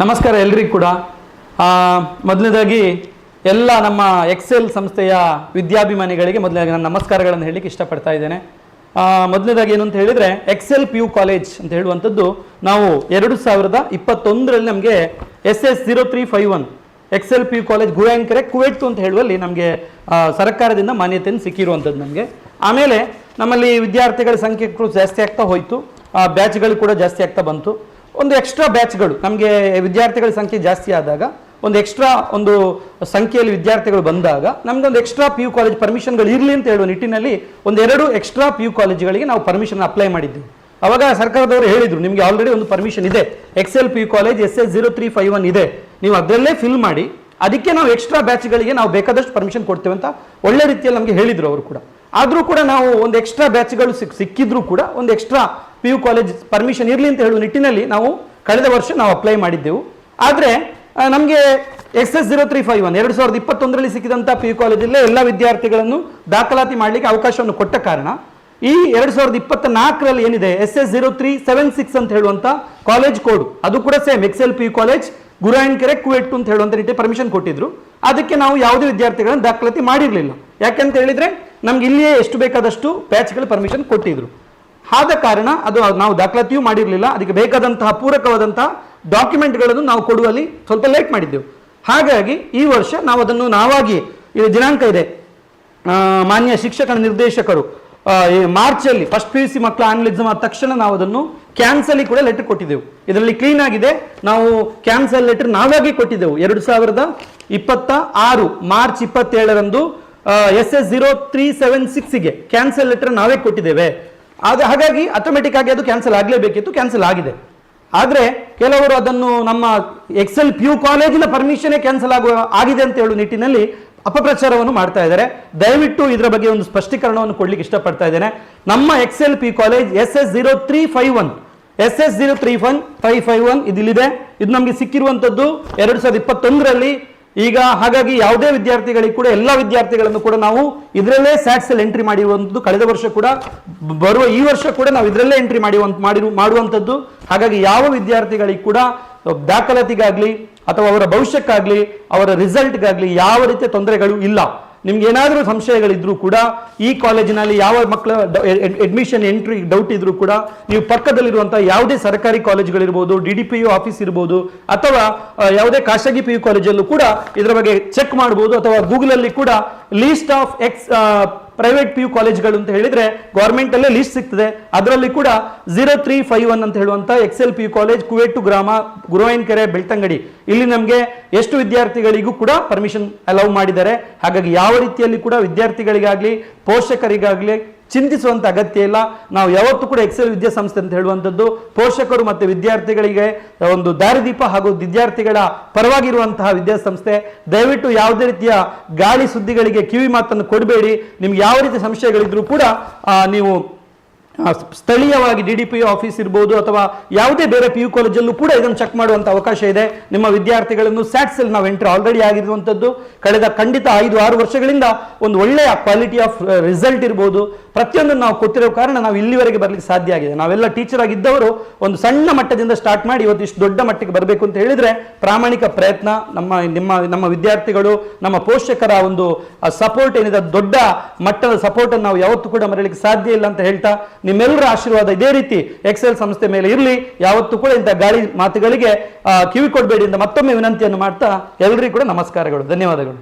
ನಮಸ್ಕಾರ ಎಲ್ರಿಗೂ ಕೂಡ. ಮೊದಲನೇದಾಗಿ ಎಲ್ಲ ನಮ್ಮ ಎಕ್ಸೆಲ್ ಸಂಸ್ಥೆಯ ವಿದ್ಯಾಭಿಮಾನಿಗಳಿಗೆ ಮೊದಲನೇದಾಗಿ ನಾನು ನಮಸ್ಕಾರಗಳನ್ನು ಹೇಳಲಿಕ್ಕೆ ಇಷ್ಟಪಡ್ತಾ ಇದ್ದೇನೆ. ಮೊದಲನೇದಾಗಿ ಏನು ಅಂತ ಹೇಳಿದರೆ, ಎಕ್ಸೆಲ್ PU ಕಾಲೇಜ್ ಅಂತ ಹೇಳುವಂಥದ್ದು ನಾವು 2021ರಲ್ಲಿ ನಮಗೆ SS0351 Excel PU college Gurayanakere ಕುವೆಟ್ ಅಂತ ಹೇಳುವಲ್ಲಿ ನಮಗೆ ಸರ್ಕಾರದಿಂದ ಮಾನ್ಯತೆಯನ್ನು ಸಿಕ್ಕಿರುವಂಥದ್ದು ನಮಗೆ. ಆಮೇಲೆ ನಮ್ಮಲ್ಲಿ ವಿದ್ಯಾರ್ಥಿಗಳ ಸಂಖ್ಯೆ ಜಾಸ್ತಿ ಆಗ್ತಾ ಹೋಯಿತು, ಬ್ಯಾಚ್ಗಳು ಕೂಡ ಜಾಸ್ತಿ ಆಗ್ತಾ ಬಂತು. ಒಂದು ಎಕ್ಸ್ಟ್ರಾ ಬ್ಯಾಚ್ಗಳು ನಮಗೆ ವಿದ್ಯಾರ್ಥಿಗಳ ಸಂಖ್ಯೆ ಜಾಸ್ತಿ ಆದಾಗ ಒಂದು ಎಕ್ಸ್ಟ್ರಾ ಒಂದು ಸಂಖ್ಯೆಯಲ್ಲಿ ವಿದ್ಯಾರ್ಥಿಗಳು ಬಂದಾಗ ನಮ್ಗೆ ಒಂದು ಎಕ್ಸ್ಟ್ರಾ PU ಕಾಲೇಜ್ ಪರ್ಮಿಷನ್ಗಳು ಇರಲಿ ಅಂತ ಹೇಳುವ ನಿಟ್ಟಿನಲ್ಲಿ ಒಂದೆರಡು ಎಕ್ಸ್ಟ್ರಾ PU ಕಾಲೇಜುಗಳಿಗೆ ನಾವು ಪರ್ಮಿಷನ್ ಅಪ್ಲೈ ಮಾಡಿದ್ದೀವಿ. ಅವಾಗ ಸರ್ಕಾರದವರು ಹೇಳಿದರು, ನಿಮಗೆ ಆಲ್ರೆಡಿ ಒಂದು ಪರ್ಮಿಷನ್ ಇದೆ, ಎಕ್ಸೆಲ್ PU ಕಾಲೇಜ್ SS0351 ಇದೆ, ನೀವು ಅದರಲ್ಲೇ ಫಿಲ್ ಮಾಡಿ, ಅದಕ್ಕೆ ನಾವು ಎಕ್ಸ್ಟ್ರಾ ಬ್ಯಾಚ್ಗಳಿಗೆ ನಾವು ಬೇಕಾದಷ್ಟು ಪರ್ಮಿಷನ್ ಕೊಡ್ತೇವೆ ಅಂತ ಒಳ್ಳೆ ರೀತಿಯಲ್ಲಿ ನಮಗೆ ಹೇಳಿದರು ಅವರು ಕೂಡ. ಆದರೂ ಕೂಡ ನಾವು ಒಂದು ಎಕ್ಸ್ಟ್ರಾ ಬ್ಯಾಚ್ಗಳು ಸಿಕ್ಕಿದ್ರು ಕೂಡ ಒಂದು ಎಕ್ಸ್ಟ್ರಾ PU ಕಾಲೇಜ್ ಪರ್ಮಿಷನ್ ಇರಲಿ ಅಂತ ಹೇಳುವ ನಿಟ್ಟಿನಲ್ಲಿ ನಾವು ಕಳೆದ ವರ್ಷ ನಾವು ಅಪ್ಲೈ ಮಾಡಿದ್ದೆವು. ಆದರೆ ನಮಗೆ SS0351 2021ರಲ್ಲಿ ಸಿಕ್ಕಿದಂಥ PU ಕಾಲೇಜಲ್ಲೇ ಎಲ್ಲ ವಿದ್ಯಾರ್ಥಿಗಳನ್ನು ದಾಖಲಾತಿ ಮಾಡಲಿಕ್ಕೆ ಅವಕಾಶವನ್ನು ಕೊಟ್ಟ ಕಾರಣ ಈ 2024ರಲ್ಲಿ ಏನಿದೆ SS0376 ಅಂತ ಹೇಳುವಂಥ ಕಾಲೇಜ್ ಕೋಡ್, ಅದು ಕೂಡ same Excel PU college Gurayanakere ಕುವೆಟ್ ಅಂತ ಹೇಳುವಂಥ ರೀತಿ ಪರ್ಮಿಷನ್ ಕೊಟ್ಟಿದ್ರು. ಅದಕ್ಕೆ ನಾವು ಯಾವುದೇ ವಿದ್ಯಾರ್ಥಿಗಳನ್ನು ದಾಖಲಾತಿ ಮಾಡಿರಲಿಲ್ಲ. ಯಾಕೆಂತ ಹೇಳಿದರೆ ನಮ್ಗೆ ಇಲ್ಲಿಯೇ ಎಷ್ಟು ಬೇಕಾದಷ್ಟು ಬ್ಯಾಚ್ಗಳು ಪರ್ಮಿಷನ್ ಕೊಟ್ಟಿದ್ರು. ಆದ ಕಾರಣ ಅದು ನಾವು ದಾಖಲಾತಿಯೂ ಮಾಡಿರಲಿಲ್ಲ. ಅದಕ್ಕೆ ಬೇಕಾದಂತಹ ಪೂರಕವಾದಂತಹ ಡಾಕ್ಯುಮೆಂಟ್ಗಳನ್ನು ನಾವು ಕೊಡುವಲ್ಲಿ ಸ್ವಲ್ಪ ಲೇಟ್ ಮಾಡಿದ್ದೆವು. ಹಾಗಾಗಿ ಈ ವರ್ಷ ನಾವು ಅದನ್ನು ನಾವಾಗಿ, ಇದು ದಿನಾಂಕ ಇದೆ, ಮಾನ್ಯ ಶಿಕ್ಷಕ ನಿರ್ದೇಶಕರು ಮಾರ್ಚಲ್ಲಿ ಫಸ್ಟ್ PUC ಮಕ್ಕಳ ಆನ್ಯುವಲ್ ಎಕ್ಸಾಮ್ ಆದ ತಕ್ಷಣ ನಾವು ಅದನ್ನು ಕ್ಯಾನ್ಸಲಿ ಕೂಡ ಲೆಟರ್ ಕೊಟ್ಟಿದ್ದೆವು. ಇದರಲ್ಲಿ ಕ್ಲೀನ್ ಆಗಿದೆ, ನಾವು ಕ್ಯಾನ್ಸಲ್ ಲೆಟರ್ ನಾವಾಗಿ ಕೊಟ್ಟಿದ್ದೆವು 2026 ಮಾರ್ಚ್ 27ರಂದು SS0376ಗೆ ಕ್ಯಾನ್ಸಲ್ ಲೆಟರ್ ನಾವೇ ಕೊಟ್ಟಿದ್ದೇವೆ. ಹಾಗಾಗಿ ಆಟೋಮೆಟಿಕ್ ಆಗಿ ಅದು ಕ್ಯಾನ್ಸಲ್ ಆಗಲೇಬೇಕಿತ್ತು, ಕ್ಯಾನ್ಸಲ್ ಆಗಿದೆ. ಆದರೆ ಕೆಲವರು ಅದನ್ನು ನಮ್ಮ ಎಕ್ಸೆಲ್ PU ಕಾಲೇಜಿನ ಪರ್ಮಿಷನ್ನೇ ಕ್ಯಾನ್ಸಲ್ ಆಗಿದೆ ಅಂತ ಹೇಳುವ ನಿಟ್ಟಿನಲ್ಲಿ ಅಪಪ್ರಚಾರವನ್ನು ಮಾಡ್ತಾ ಇದ್ದಾರೆ. ದಯವಿಟ್ಟು ಇದರ ಬಗ್ಗೆ ಒಂದು ಸ್ಪಷ್ಟೀಕರಣವನ್ನು ಕೊಡ್ಲಿಕ್ಕೆ ಇಷ್ಟಪಡ್ತಾ ಇದ್ದೇನೆ. ನಮ್ಮ ಎಕ್ಸೆಲ್ PU ಕಾಲೇಜ್ SS0351 ಇದಿಲ್ಲಿದೆ. ಇದು ನಮಗೆ ಸಿಕ್ಕಿರುವಂಥದ್ದು 2021ರಲ್ಲಿ. ಈಗ ಹಾಗಾಗಿ ಯಾವುದೇ ವಿದ್ಯಾರ್ಥಿಗಳಿಗೆ ಕೂಡ ಎಲ್ಲ ವಿದ್ಯಾರ್ಥಿಗಳನ್ನು ಕೂಡ ನಾವು ಇದರಲ್ಲೇ ಸ್ಯಾಟ್ಸಲ್ಲಿ ಎಂಟ್ರಿ ಮಾಡಿರುವಂಥದ್ದು. ಕಳೆದ ವರ್ಷ ಕೂಡ ಬರುವ ಈ ವರ್ಷ ಕೂಡ ನಾವು ಇದರಲ್ಲೇ ಎಂಟ್ರಿ ಮಾಡುವಂಥದ್ದು. ಹಾಗಾಗಿ ಯಾವ ವಿದ್ಯಾರ್ಥಿಗಳಿಗೆ ಕೂಡ ದಾಖಲಾತಿಗಾಗಲಿ ಅಥವಾ ಅವರ ಭವಿಷ್ಯಕ್ಕಾಗಲಿ ಅವರ ರಿಸಲ್ಟ್ಗಾಗಲಿ ಯಾವ ರೀತಿಯ ತೊಂದರೆಗಳು ಇಲ್ಲ. ನಿಮ್ಗೆ ಏನಾದರೂ ಸಂಶಯಗಳಿದ್ರೂ ಕೂಡ ಈ ಕಾಲೇಜಿನಲ್ಲಿ ಯಾವ ಮಕ್ಕಳ ಅಡ್ಮಿಷನ್ ಎಂಟ್ರಿ ಡೌಟ್ ಇದ್ರೂ ಕೂಡ ನೀವು ಪಕ್ಕದಲ್ಲಿರುವಂತಹ ಯಾವುದೇ ಸರ್ಕಾರಿ ಕಾಲೇಜುಗಳಿರ್ಬೋದು, DDPO ಆಫೀಸ್ ಇರ್ಬೋದು, ಅಥವಾ ಯಾವುದೇ ಖಾಸಗಿ PU ಕಾಲೇಜಲ್ಲೂ ಕೂಡ ಇದರ ಬಗ್ಗೆ ಚೆಕ್ ಮಾಡ್ಬೋದು. ಅಥವಾ ಗೂಗಲಲ್ಲಿ ಕೂಡ ಲೀಸ್ಟ್ ಆಫ್ ಪ್ರೈವೇಟ್ PU ಕಾಲೇಜ್ಗಳು ಅಂತ ಹೇಳಿದ್ರೆ ಗೌರ್ಮೆಂಟ್ ಅಲ್ಲೇ ಲಿಸ್ಟ್ ಸಿಗ್ತದೆ. ಅದರಲ್ಲಿ ಕೂಡ 0351 ಅಂತ ಹೇಳುವಂತ ಎಕ್ಸೆಲ್ PU ಕಾಲೇಜ್ ಕುವೆಟ್ಟು ಗ್ರಾಮ ಗುರಾಯನ್ಕೆರೆ ಬೆಳ್ತಂಗಡಿ, ಇಲ್ಲಿ ನಮಗೆ ಎಷ್ಟು ವಿದ್ಯಾರ್ಥಿಗಳಿಗೂ ಕೂಡ ಪರ್ಮಿಷನ್ ಅಲೌ ಮಾಡಿದ್ದಾರೆ. ಹಾಗಾಗಿ ಯಾವ ರೀತಿಯಲ್ಲಿ ಕೂಡ ವಿದ್ಯಾರ್ಥಿಗಳಿಗಾಗ್ಲಿ ಪೋಷಕರಿಗಾಗ್ಲಿ ಚಿಂತಿಸುವಂತ ಅಗತ್ಯ ಇಲ್ಲ. ನಾವು ಯಾವತ್ತೂ ಕೂಡ ಎಕ್ಸೆಲ್ ವಿದ್ಯಾಸಂಸ್ಥೆ ಅಂತ ಹೇಳುವಂಥದ್ದು ಪೋಷಕರು ಮತ್ತು ವಿದ್ಯಾರ್ಥಿಗಳಿಗೆ ಒಂದು ದಾರಿದೀಪ ಹಾಗೂ ವಿದ್ಯಾರ್ಥಿಗಳ ಪರವಾಗಿರುವಂತಹ ವಿದ್ಯಾಸಂಸ್ಥೆ. ದಯವಿಟ್ಟು ಯಾವುದೇ ರೀತಿಯ ಗಾಳಿ ಸುದ್ದಿಗಳಿಗೆ ಕಿವಿ ಮಾತನ್ನು ಕೊಡಬೇಡಿ. ನಿಮ್ಗೆ ಯಾವ ರೀತಿಯ ಸಂಶಯಗಳಿದ್ರೂ ಕೂಡ ನೀವು ಸ್ಥಳೀಯವಾಗಿ DDPO ಆಫೀಸ್ ಇರ್ಬೋದು ಅಥವಾ ಯಾವುದೇ ಬೇರೆ PU ಕಾಲೇಜಲ್ಲೂ ಕೂಡ ಇದನ್ನು ಚೆಕ್ ಮಾಡುವಂಥ ಅವಕಾಶ ಇದೆ. ನಿಮ್ಮ ವಿದ್ಯಾರ್ಥಿಗಳನ್ನು ಸ್ಯಾಟ್ಸಲ್ಲಿ ನಾವು ಎಂಟ್ರಿ ಆಲ್ರೆಡಿ ಆಗಿರುವಂಥದ್ದು. ಕಳೆದ ಖಂಡಿತ 5-6 ವರ್ಷಗಳಿಂದ ಒಂದು ಒಳ್ಳೆಯ ಕ್ವಾಲಿಟಿ ಆಫ್ ರಿಸಲ್ಟ್ ಇರ್ಬೋದು, ಪ್ರತಿಯೊಂದನ್ನು ನಾವು ಕೊಟ್ಟಿರೋ ಕಾರಣ ನಾವು ಇಲ್ಲಿವರೆಗೆ ಬರಲಿಕ್ಕೆ ಸಾಧ್ಯ ಆಗಿದೆ. ನಾವೆಲ್ಲ ಟೀಚರ್ ಆಗಿದ್ದವರು ಒಂದು ಸಣ್ಣ ಮಟ್ಟದಿಂದ ಸ್ಟಾರ್ಟ್ ಮಾಡಿ ಇವತ್ತು ಇಷ್ಟು ದೊಡ್ಡ ಮಟ್ಟಿಗೆ ಬರಬೇಕು ಅಂತ ಹೇಳಿದ್ರೆ ಪ್ರಾಮಾಣಿಕ ಪ್ರಯತ್ನ, ನಮ್ಮ ವಿದ್ಯಾರ್ಥಿಗಳು, ನಮ್ಮ ಪೋಷಕರ ಒಂದು ಸಪೋರ್ಟ್ ಏನಿದೆ, ದೊಡ್ಡ ಮಟ್ಟದ ಸಪೋರ್ಟ್ ಅನ್ನು ನಾವು ಯಾವತ್ತೂ ಕೂಡ ಮರೆಯಲಿಕ್ಕೆ ಸಾಧ್ಯ ಇಲ್ಲ ಅಂತ ಹೇಳ್ತಾ, ನಿಮ್ಮೆಲ್ಲರ ಆಶೀರ್ವಾದ ಇದೇ ರೀತಿ ಎಕ್ಸೆಲ್ ಸಂಸ್ಥೆ ಮೇಲೆ ಇರಲಿ. ಯಾವತ್ತೂ ಕೂಡ ಇಂಥ ಗಾಳಿ ಮಾತುಗಳಿಗೆ ಕಿವಿ ಕೊಡಬೇಡಿ ಅಂತ ಮತ್ತೊಮ್ಮೆ ವಿನಂತಿಯನ್ನು ಮಾಡ್ತಾ ಎಲ್ಲರಿಗೂ ಕೂಡ ನಮಸ್ಕಾರಗಳು, ಧನ್ಯವಾದಗಳು.